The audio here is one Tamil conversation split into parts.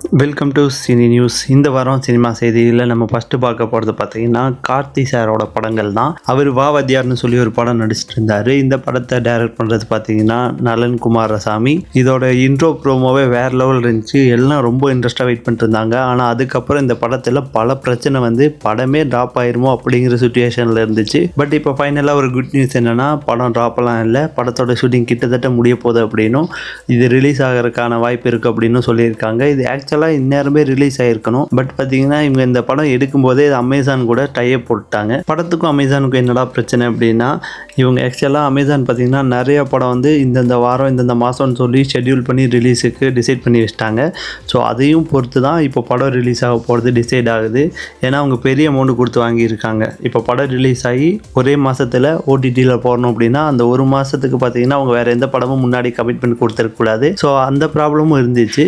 Welcome to cine news. இந்த வாரம் சினிமா செய்தியில் நம்ம ஃபஸ்ட்டு பார்க்க போகிறது பார்த்தீங்கன்னா கார்த்தி சாரோட படங்கள் தான். அவர் வாத்தியார்னு சொல்லி ஒரு படம் நடிச்சிட்டு இருந்தார். இந்த படத்தை டைரக்ட் பண்ணுறது பார்த்தீங்கன்னா நலன் குமாரசாமி. இதோட இன்ட்ரோ ப்ரோமோவே வேறு லெவல் இருந்துச்சு. எல்லாம் ரொம்ப இன்ட்ரெஸ்ட்டாக வெயிட் பண்ணிட்டு இருந்தாங்க. ஆனால் அதுக்கப்புறம் இந்த படத்தில் பல பிரச்சனை வந்து படமே ட்ராப் ஆயிருமோ அப்படிங்கிற சுச்சுவேஷனில் இருந்துச்சு. பட் இப்போ ஃபைனலாக ஒரு குட் நியூஸ் என்னென்னா படம் ட்ராப்லாம் இல்லை, படத்தோட ஷூட்டிங் கிட்டத்தட்ட முடிய போகுது அப்படின்னும் இது ரிலீஸ் ஆகிறதுக்கான வாய்ப்பு இருக்குது அப்படின்னு சொல்லியிருக்காங்க. இது ஆக்சுவலாக இந்நேரமே ரிலீஸ் ஆகிருக்கணும். பட் பார்த்தீங்கன்னா இவங்க இந்த படம் எடுக்கும்போதே அமேசான் கூட டைப் போட்டாங்க. படத்துக்கும் அமேசானுக்கும் என்னடா பிரச்சனை அப்படின்னா, இவங்க ஆக்சுவலாக அமேசான் பார்த்தீங்கன்னா நிறைய படம் வந்து இந்தந்த வாரம் இந்தந்த மாதம்னு சொல்லி ஷெட்யூல் பண்ணி ரிலீஸுக்கு டிசைட் பண்ணி வச்சிட்டாங்க. ஸோ அதையும் பொறுத்து தான் இப்போ படம் ரிலீஸ் ஆக போகிறது டிசைட் ஆகுது. ஏன்னா அவங்க பெரிய அமௌண்ட் கொடுத்து வாங்கியிருக்காங்க. இப்போ படம் ரிலீஸ் ஆகி ஒரே மாதத்தில் ஓடிடியில் போடணும் அப்படின்னா அந்த ஒரு மாதத்துக்கு பார்த்தீங்கன்னா அவங்க வேறு எந்த படமும் முன்னாடி கமிட்மெண்ட் கொடுத்துருக்கக்கூடாது. ஸோ அந்த ப்ராப்ளமும் இருந்துச்சு.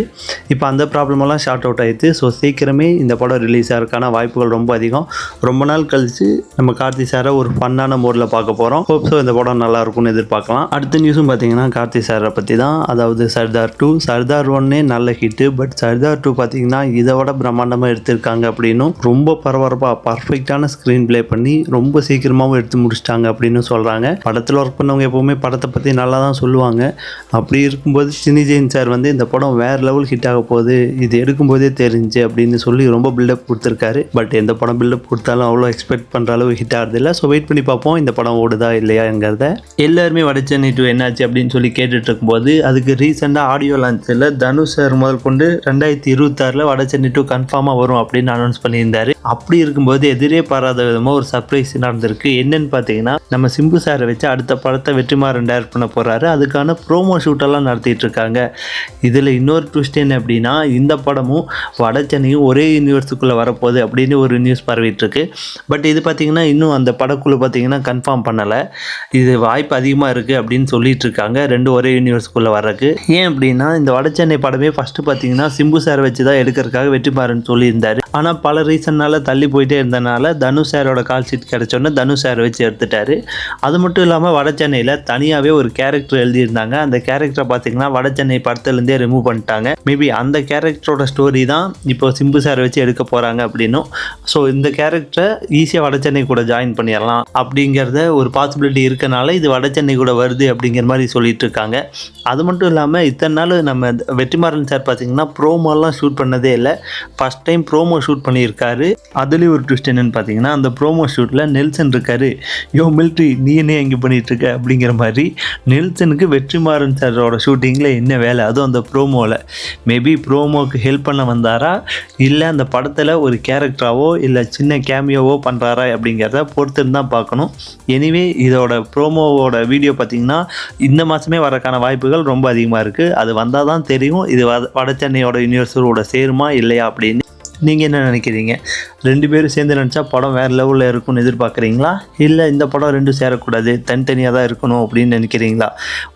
இப்போ அந்த ப்ராப்ளமெல்லாம் ஷார்ட் அவுட் ஆகிடுது. ஸோ சீக்கிரமே இந்த படம் ரிலீஸ் ஆகிறதுக்கான வாய்ப்புகள் ரொம்ப அதிகம். ரொம்ப நாள் கழித்து நம்ம கார்த்தி சாரை ஒரு ஃபன்னான மோடில் பார்க்க போகிறோம். ஹோப் ஸோ இந்த படம் நல்லா இருக்கும்னு எதிர்பார்க்கலாம். அடுத்த நியூஸும் பார்த்தீங்கன்னா கார்த்தி சாரை பற்றி தான். அதாவது சர்தார் 2, சர்தார் 1 நல்ல ஹிட்டு. பட் சர்தார் 2 பார்த்தீங்கன்னா இதை விட பிரம்மாண்டமாக எடுத்திருக்காங்க அப்படின்னும் ரொம்ப பரபரப்பாக பர்ஃபெக்டான ஸ்க்ரீன் ப்ளே பண்ணி ரொம்ப சீக்கிரமாகவும் எடுத்து முடிச்சிட்டாங்க அப்படின்னு சொல்கிறாங்க. படத்தில் ஒர்க் பண்ணவங்க எப்போவுமே படத்தை பற்றி நல்லா தான் சொல்லுவாங்க. அப்படி இருக்கும்போது சினி ஜெயின் சார் வந்து இந்த படம் வேறு லெவல் ஹிட் ஆக போகுது, இது எடுக்கும்போதே தெரிஞ்சு அப்படின்னு சொல்லி ரொம்ப பில்டப் கொடுத்துருக்காரு. பட் எந்த படம் பில்டப் கொடுத்தாலும் அவ்வளோ எக்ஸ்பெக்ட் பண்ணுற அளவு ஹிட் ஆகிறதில்ல. ஸோ வெயிட் பண்ணி பார்ப்போம் இந்த படம் ஓடுதா இல்லையாங்கிறத. எல்லாருமே வடச்சென்னை 2 என்னாச்சு அப்படின்னு சொல்லி கேட்டுட்டு இருக்கும்போது அதுக்கு ரீசெண்டாக ஆடியோ லான்ச்சில் தனுஷ் சார் முதல் கொண்டு 2026 வடச்சென்னை 2 கன்ஃபார்மாக வரும் அப்படின்னு அனௌன்ஸ் பண்ணியிருந்தாரு. அப்படி இருக்கும்போது எதிரே பாராத விதமாக ஒரு சர்ப்ரைஸ் நடந்திருக்கு. என்னன்னு பார்த்தீங்கன்னா நம்ம சிம்பு சாரை வச்சு அடுத்த படத்தை வெற்றிமாறன் டைரக்ட் பண்ண போகிறாரு. அதுக்கான ப்ரோமோ ஷூட்டெல்லாம் நடத்திட்டு இருக்காங்க. இதில் இன்னொரு ட்விஸ்ட் என்ன அப்படின்னா, இந்த படமும் வடச்சென்னையும் ஒரே யூனிவர்ஸுக்குள்ளே வரப்போகுது அப்படின்னு ஒரு நியூஸ் பரவிட்டுருக்கு. பட் இது பார்த்திங்கன்னா இன்னும் அந்த படக்குழு பார்த்திங்கன்னா கன்ஃபார்ம் பண்ணலை. இது வாய்ப்பு அதிகமாக இருக்குது அப்படின்னு சொல்லிட்டு இருக்காங்க, ரெண்டும் ஒரே யூனிவர்ஸுக்குள்ளே வர்றதுக்கு. ஏன் அப்படின்னா இந்த வடச்சென்னை படமே ஃபஸ்ட்டு பார்த்திங்கன்னா சிம்பு சாரை வச்சு தான் எடுக்கிறதுக்காக வெற்றிமாறன் சொல்லியிருந்தார். ஆனால் பல ரீசன்னால் தள்ளி போயிட்டே இருந்தனால தனுஷ் சாரோட கால் ஷீட் கிடச்சோன்னே தனுஷ் சாரை வச்சு எடுத்துட்டார். அது மட்டும் இல்லாமல் வடச்சென்னையில் தனியாகவே ஒரு கேரக்டர் எழுதியிருந்தாங்க. அந்த கேரக்டரை பார்த்திங்கன்னா வடச்சென்னை படத்துலேருந்தே ரிமூவ் பண்ணிட்டாங்க. மேபி அந்த கேரக்டரோட ஸ்டோரி தான் இப்போ சிம்பு சாரை வச்சு எடுக்க போகிறாங்க அப்படின்னும். ஸோ இந்த கேரக்டரை ஈஸியாக வடச்சென்னை கூட ஜாயின் பண்ணிடலாம் அப்படிங்கிறத ஒரு பாசிபிலிட்டி இருக்கனால இது வடச்சென்னை கூட வருது அப்படிங்கிற மாதிரி சொல்லிட்டு இருக்காங்க. அது மட்டும் இல்லாமல் இத்தனை நாள் நம்ம வெற்றிமாறன் சார் பார்த்திங்கன்னா ப்ரோமோலாம் ஷூட் பண்ணதே இல்லை. ஃபஸ்ட் டைம் ப்ரோமோ ஷூட் பண்ணியிருக்காரு. அதுலேயும் ஒரு ட்விஸ்ட் என்னென்னு பார்த்தீங்கன்னா அந்த ப்ரோமோ ஷூட்டில் நெல்சன் இருக்காரு. யோ மில்ட்ரி நீ என்ன இங்கே பண்ணிகிட்ருக்க அப்படிங்கிற மாதிரி நெல்சனுக்கு வெற்றிமாறன் சாரோட ஷூட்டிங்கில் என்ன வேலை, அதுவும் அந்த ப்ரோமோவில். மேபி ப்ரோமோவுக்கு ஹெல்ப் பண்ண வந்தாரா இல்லை அந்த படத்தில் ஒரு கேரக்டராவோ இல்லை சின்ன கேமியோவோ பண்ணுறாரா அப்படிங்கிறத பொறுத்துன்னு தான் பார்க்கணும். எனிவே இதோட ப்ரோமோவோட வீடியோ பார்த்திங்கன்னா இந்த மாதமே வரக்கான வாய்ப்புகள் ரொம்ப அதிகமாக இருக்குது. அது வந்தால் தான் தெரியும் இது வடச்சென்னையோட யூனிவர்ஸோட சேருமா இல்லையா அப்படின்னு. நீங்கள் என்ன நினைக்கிறீங்க? 2 பேரும் சேர்ந்து நினச்சா படம் வேறு லெவலில் இருக்கும்னு எதிர்பார்க்குறீங்களா, இல்லை இந்த படம் 2 சேரக்கூடாது தனித்தனியாக தான் இருக்கணும் அப்படின்னு நினைக்கிறீங்களா?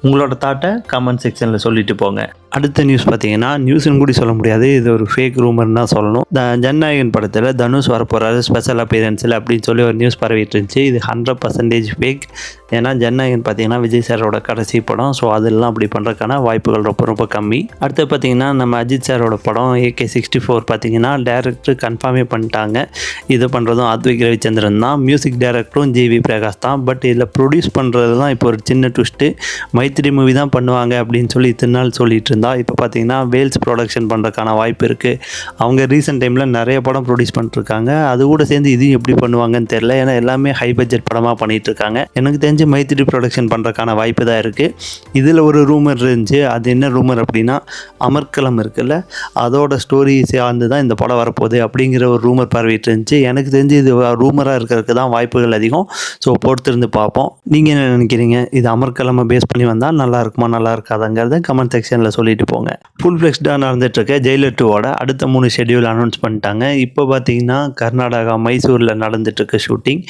உங்களோட தாட்டை கமெண்ட் செக்ஷனில் சொல்லிட்டு போங்க. அடுத்த நியூஸ் பார்த்தீங்கன்னா நியூஸ்னு கூட சொல்ல முடியாது, இது ஒரு ஃபேக் ரூமர்னு தான் சொல்லணும். ஜனநாயகன் படத்தில் தனுஷ் வரப்போகிறாரு ஸ்பெஷல் அப்பியரன்ஸில் அப்படின்னு சொல்லி ஒரு நியூஸ் பரவிட்டு இருந்துச்சு. இது 100% ஃபேக். ஏன்னா ஜனநாயகன் பார்த்தீங்கன்னா விஜய் சாரோட கடைசி படம். ஸோ அதெல்லாம் அப்படி பண்ணுறதுக்கான வாய்ப்புகள் ரொம்ப ரொம்ப கம்மி. அடுத்து பார்த்தீங்கன்னா நம்ம அஜித் சாரோட படம் AK64 பார்த்தீங்கன்னா டேரக்டர் கன்ஃபார்மே பண்ணிட்டாங்க. இது பண்ணுறதும் அத்விக் ரவிச்சந்திரன் தான். மியூசிக் டைரக்டரும் JV பிரகாஷ் தான். பட் இதில் ப்ரொடியூஸ் பண்ணுறது தான் இப்போ ஒரு சின்ன ட்விஸ்ட்டு. மைத்திரி மூவி தான் பண்ணுவாங்க அப்படின்னு சொல்லி இத்தனை நாள் சொல்லிட்டு இருந்தா. இப்போ பார்த்தீங்கன்னா வேல்ஸ் ப்ரொடக்ஷன் பண்ணுறதுக்கான வாய்ப்பு இருக்குது. அவங்க ரீசெண்ட் டைமில் நிறைய படம் ப்ரொடியூஸ் பண்ணிட்டுருக்காங்க. அது கூட சேர்ந்து இதையும் எப்படி பண்ணுவாங்கன்னு தெரியல. ஏன்னா எல்லாமே ஹை பட்ஜெட் படமாக பண்ணிகிட்ருக்காங்க. எனக்கு தெரிஞ்சு மைத்திரி ப்ரொடக்ஷன் பண்ணுறதுக்கான வாய்ப்பு தான் இருக்குது. இதில் ஒரு ரூமர் இருந்துச்சு. அது என்ன ரூமர் அப்படின்னா அமர்கலம் இருக்குல்ல, அதோட ஸ்டோரி சார்ந்து தான் இந்த படம் வரப்போகுது அப்படிங்கிற ஒரு ரூமர் பரவிட்டு இருந்துச்சு. எனக்கு தெரிஞ்சு இது ரூமராக இருக்கிறதுக்கு தான் வாய்ப்புகள் அதிகம். ஸோ பொறுத்திருந்து பார்ப்போம். நீங்கள் என்ன நினைக்கிறீங்க? இது அமர்கலமை பேஸ் பண்ணி வந்தால் நல்லா இருக்குமா நல்லா இருக்காதுங்கிறத கமெண்ட் செக்ஷனில் சொல்லிட்டு போங்க. ஃபுல் ஃப்ளெக்ஸ்டாக நடந்துகிட்ருக்க ஜெயிலர் 2வோட அடுத்த 3 ஷெட்யூல் அனௌன்ஸ் பண்ணிட்டாங்க. இப்போ பார்த்தீங்கன்னா கர்நாடகா மைசூரில் நடந்துகிட்ருக்க ஷூட்டிங்.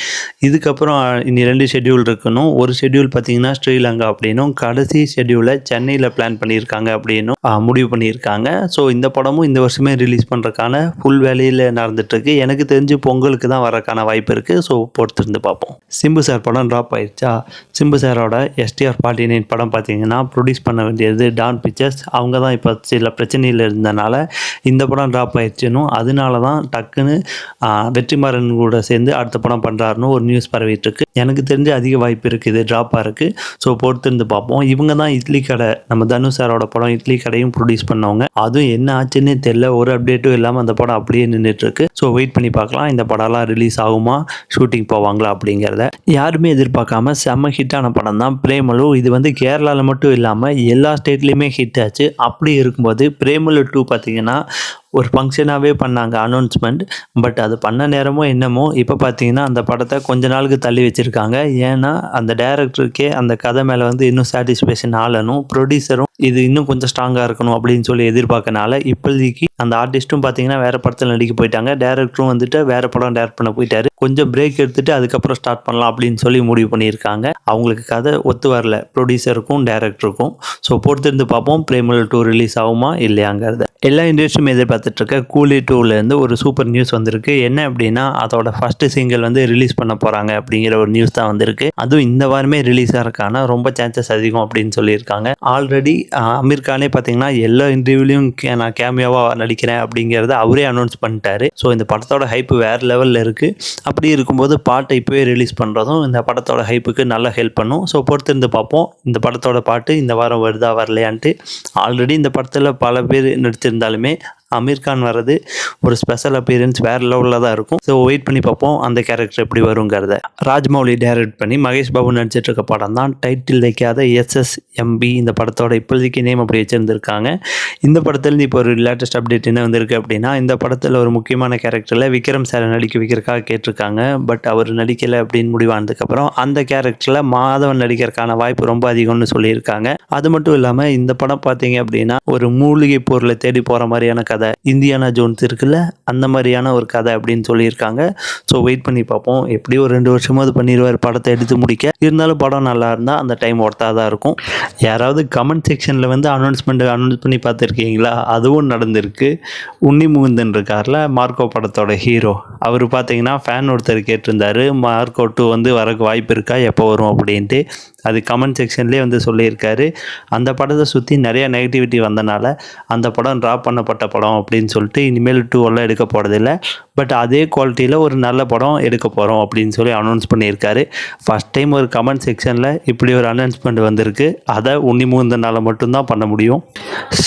இதுக்கப்புறம் இனி 2 ஷெட்யூல் இருக்கணும். ஒரு ஷெட்யூல் பார்த்தீங்கன்னா ஸ்ரீலங்கா அப்படின்னும், கடைசி ஷெட்யூலை சென்னையில் பிளான் பண்ணியிருக்காங்க அப்படின்னும் முடிவு பண்ணியிருக்காங்க. ஸோ இந்த படமும் இந்த வருஷமே ரிலீஸ் பண்ணுறதுக்கான ஃபுல் வேலையில் நடந்துகிட்ருக்கு. எனக்கு தெரிஞ்சு பொங்கலுக்கு தான் வரக்கான வாய்ப்பு இருக்குது. ஸோ பொறுத்திருந்து பார்ப்போம். சிம்பு சார் படம் ட்ராப் ஆயிடுச்சா? சிம்பு சாரோட STR 49 படம் பார்த்தீங்கன்னா ப்ரொடியூஸ் பண்ண வேண்டியது டான் பிக்சர்ஸ். அவங்க தான் இப்போ சில பிரச்சனையில் இருந்தனால இந்த படம் ட்ராப் ஆயிடுச்சுன்னு, அதனால தான் டக்குன்னு வெற்றிமாறன் கூட சேர்ந்து அடுத்த படம் பண்ணுறாருன்னு ஒரு நியூஸ் பரவிட்டுருக்கு. எனக்கு தெரிஞ்சு அதிக வாய்ப்பு இருக்குது இது ட்ராப் ஆகிறதுக்கு. ஸோ பொறுத்திருந்து பார்ப்போம். இவங்க தான் இட்லி கடை, நம்ம தனுஷ் சாரோட படம் இட்லி கடையும் ப்ரொடியூஸ் பண்ணவங்க. அதுவும் என்ன ஆச்சுன்னே தெரியல, ஒரு அப்டேட்டும் இல்லாமல் அந்த படம் அப்படியே நின்றுட்டுருக்கு. ஸோ வெயிட் பண்ணி பார்க்கலாம் இந்த படம்லாம் ரிலீஸ் ஆகுமா, ஷூட்டிங் போவாங்களா அப்படிங்கிறத. யாருமே எதிர்பார்க்காம செம்ம ஹிட்டான படம் தான் பிரேமலு. இது வந்து கேரளாவில் மட்டும் இல்லாமல் எல்லா ஸ்டேட்லேயுமே ஹிட் ஆச்சு. அப்படி இருக்கும்போது பிரேமலு 2 பார்த்தீங்கன்னா ஒரு ஃபங்க்ஷனாகவே பண்ணாங்க அனௌன்ஸ்மெண்ட். பட் அது பண்ண நேரமோ என்னமோ இப்போ பார்த்தீங்கன்னா அந்த படத்தை கொஞ்ச நாளுக்கு தள்ளி வச்சுருக்காங்க. ஏன்னா அந்த டைரக்டருக்கே அந்த கதை மேலே வந்து இன்னும் சாட்டிஸ்ஃபேக்ஷன் ஆகணும், ப்ரொடியூசரும் இது இன்னும் கொஞ்சம் ஸ்ட்ராங்காக இருக்கணும் அப்படின்னு சொல்லி எதிர்பார்க்கனால இப்போதைக்கு அந்த ஆர்டிஸ்ட்டும் பார்த்தீங்கன்னா வேறு படத்தில் நடிக்க போயிட்டாங்க. டேரக்டரும் வந்துட்டு வேறு படம் டேரக்ட் பண்ண போயிட்டாரு. கொஞ்சம் பிரேக் எடுத்துகிட்டு அதுக்கப்புறம் ஸ்டார்ட் பண்ணலாம் அப்படின்னு சொல்லி முடிவு பண்ணியிருக்காங்க. அவங்களுக்கு கதை ஒத்து வரல ப்ரொடியூசருக்கும் டேரக்டருக்கும். ஸோ பொறுத்திருந்து பார்ப்போம் பிரேமலு 2 ரிலீஸ் ஆகுமா இல்லையாங்கிறத. எல்லா இண்டஸ்ட்ரியும் எதிர்பார்த்துட்ருக்க கூலி 2லேருந்து ஒரு சூப்பர் நியூஸ் வந்திருக்கு. என்ன அப்படின்னா அதோட ஃபஸ்ட்டு சிங்கிள் வந்து ரிலீஸ் பண்ண போகிறாங்க அப்படிங்கிற ஒரு நியூஸ் தான் வந்திருக்கு. அதுவும் இந்த வாரமே ரிலீஸ் ஆகிறதுக்கான ரொம்ப சான்சஸ் அதிகம் அப்படின்னு சொல்லியிருக்காங்க. ஆல்ரெடி அமீர் கானே பார்த்தீங்கன்னா எல்லா இன்டர்வியூலையும் நான் கேமியாவாக நடிக்கிறேன் அப்படிங்கிறத அவரே அனௌன்ஸ் பண்ணிட்டாரு. ஸோ இந்த படத்தோட ஹைப்பு வேறு லெவலில் இருக்குது. அப்படி இருக்கும்போது பாட்டை இப்போவே ரிலீஸ் பண்ணுறதும் இந்த படத்தோட ஹைப்புக்கு நல்லா ஹெல்ப் பண்ணும். ஸோ பொறுத்திருந்து பார்ப்போம் இந்த படத்தோட பாட்டு இந்த வாரம் வருதா வரலையான்ட்டு. ஆல்ரெடி இந்த படத்தில் பல பேர் நடிச்சிருந்தாலுமே அமீர் கான் வர்றது ஒரு ஸ்பெஷல் அப்பியரன்ஸ் வேறு லெவலில் தான் இருக்கும். ஸோ வெயிட் பண்ணி பார்ப்போம் அந்த கேரக்டர் எப்படி வருங்கிறத. ராஜ்மௌலி டைரக்ட் பண்ணி மகேஷ் பாபு நடிச்சிட்டு இருக்க படம் தான் டைட்டில் வைக்காத SSMB. இந்த படத்தோட இப்போதைக்கு நேம் அப்படி வச்சுருந்துருக்காங்க. இந்த படத்துலேருந்து இப்போ ஒரு லேட்டஸ்ட் அப்டேட் என்ன வந்திருக்கு அப்படின்னா இந்த படத்தில் ஒரு முக்கியமான கேரக்டரில் விக்ரம் சாரை நடிக்க வைக்கிறதுக்காக கேட்டிருக்காங்க. பட் அவர் நடிக்கலை அப்படின்னு முடிவானதுக்கப்புறம் அந்த கேரக்டரில் மாதவன் நடிக்கிறதுக்கான வாய்ப்பு ரொம்ப அதிகம்னு சொல்லியிருக்காங்க. அது மட்டும் இல்லாமல் இந்த படம் பார்த்தீங்க அப்படின்னா ஒரு மூலிகை பொருளை தேடி போகிற மாதிரியான கதை, இந்தியானா ஜோன்ஸ் இருக்குல்ல அந்த மாதிரியான ஒரு கதை அப்படின்னு சொல்லியிருக்காங்க. ஸோ வெயிட் பண்ணி பார்ப்போம். எப்படியும் ஒரு 2 வருஷமாவது பண்ணிடுவார் படத்தை எடுத்து முடிக்க. இருந்தாலும் படம் நல்லா இருந்தால் அந்த டைம் ஒர்த்தாக தான் இருக்கும். யாராவது கமெண்ட் செக்ஷனில் வந்து அனௌன்ஸ் பண்ணி பார்த்துருக்கீங்களா? அதுவும் நடந்திருக்கு. உன்னி முகுந்தன் இருக்கார்ல மார்க்கோ படத்தோட ஹீரோ, அவர் பார்த்தீங்கன்னா ஃபேன் ஒருத்தர் கேட்டிருந்தாரு மார்க்கோ 2 வந்து வரக்கு வாய்ப்பு இருக்கா, எப்போ வரும் அப்படின்ட்டு. அது கமெண்ட் செக்ஷன்லேயே வந்து சொல்லியிருக்காரு. அந்த படத்தை சுற்றி நிறையா நெகட்டிவிட்டி வந்தனால அந்த படம் ட்ராப் பண்ணப்பட்ட படம் அப்படின்னு சொல்லிட்டு இனிமேல் 2 எல்லாம் எடுக்க போகிறதில்ல. பட் அதே குவாலிட்டியில் ஒரு நல்ல படம் எடுக்க போகிறோம் அப்படின்னு சொல்லி அனௌன்ஸ் பண்ணியிருக்காரு. ஃபஸ்ட் டைம் ஒரு கமெண்ட் செக்ஷனில் இப்படி ஒரு அனௌன்ஸ்மெண்ட் வந்திருக்கு. அதை உன்னி முகுந்தனால் மட்டும்தான் பண்ண முடியும்.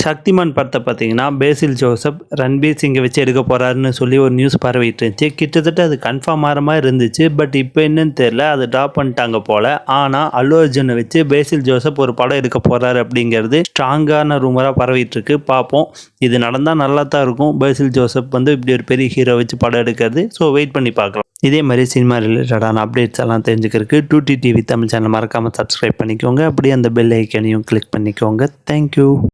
சக்திமான் படத்தை பார்த்தீங்கன்னா பேசில் ஜோசப் ரன்பீர் சிங்கை வச்சு எடுக்க போகிறாருன்னு சொல்லி ஒரு நியூஸ் பரவிட்டு இருந்துச்சு. கிட்டத்தட்ட அது கன்ஃபார்ம் ஆகிற மாதிரி இருந்துச்சு. பட் இப்போ என்னன்னு தெரியல, அது ட்ராப் பண்ணிட்டாங்க போல். ஆனால் அல்லு அர்ஜுனை வச்சு பேசில் ஜோசப் ஒரு படம் எடுக்க போகிறாரு அப்படிங்கிறது ஸ்ட்ராங்கான ரூமராக பரவிட்டு இருக்கு. பார்ப்போம், இது நடந்தால் நல்லா தான் இருக்கும். பேசில் ஜோசப் வந்து இப்படி ஒரு பெரிய ஹீரோ வச்சு படம் எடுக்கிறது. ஸோ வெயிட் பண்ணி பார்க்கலாம். இதே மாதிரி சினிமா ரிலேட்டடான அப்டேட்ஸ் எல்லாம் தெரிஞ்சுக்கிறதுக்கு 2T TV தமிழ் சேனல் மறக்காமல் சப்ஸ்கிரைப் பண்ணிக்கோங்க. அப்படியே அந்த பெல் ஐக்கனையும் கிளிக் பண்ணிக்கோங்க. தேங்க்யூ.